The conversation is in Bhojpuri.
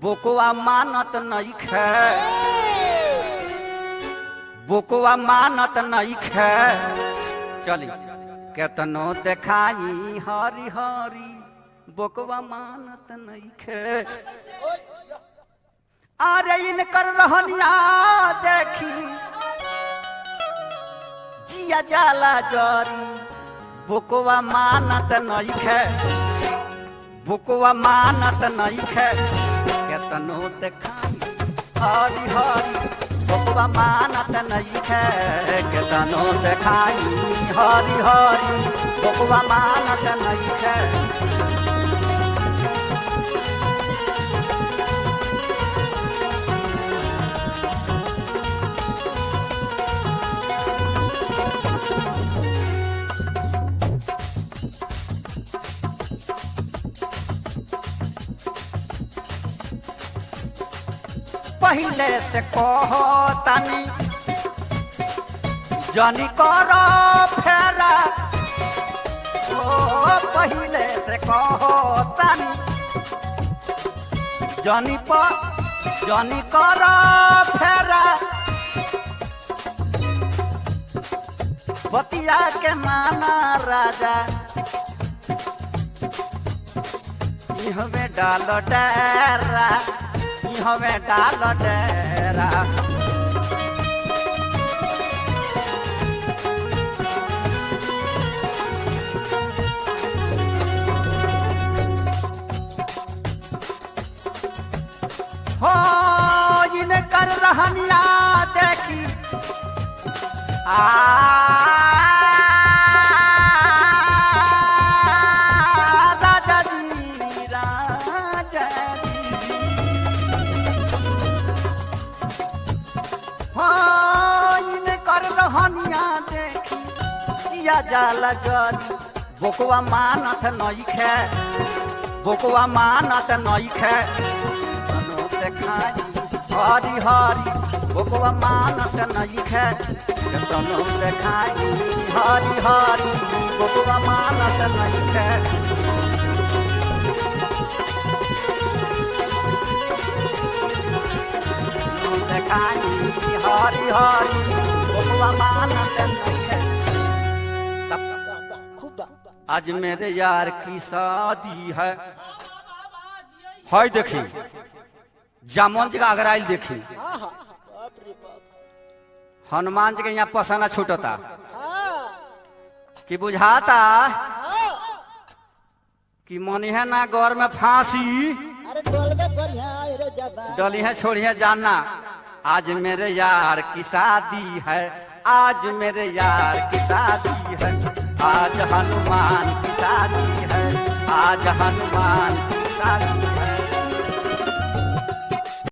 बोकवा मानत नहीं खे, बोकवा मानत नहीं खे। चली केतनो देखाई हरी हरी, बोकवा मानत नहीं खे। अरे इनकर रहनिया देखी जिया जाला जरी, बोकवा मानत नहीं खे, बोकवा मानत नहीं खे। केतनो देखाई हरी हरी, बोकवा मानत नहीं खे। केतनो देखाई हरी हरी, बोकवा मानत नहीं खे। पहले से कहो तनी जानी करो फेरा, ओ पहले से कहो तनी जानी करो फेरा। बतिया के माना राजा, इहवे डालो डेरा, हमें डाल डेरा। हो इनकर रहनिया देखी राजा जी राजा जी। इनकर रहनिया देखी जिया जाला जरी, बोकवा मानत नहीं खे, बोकवा मानत नहीं खे। केतनो देखाई हरी हरी, बोकवा मानत नहीं खे। केतनो देखाई हरी हरी, बोकवा मानत नहीं खे। देखाई हरी हरी, बोकवा मानत नहीं खे। आज मेरे यार की शादी है, हाय देखी जामुन जी का अगराइल देखी, हनुमान जी के यहाँ पसना छूटता कि बुझाता कि मनी है ना गौर में फांसी, डली है छोड़िए जानना। आज मेरे यार की शादी है, आज मेरे यार की शादी है। आज हनुमान की शादी है, आज हनुमान की शादी है।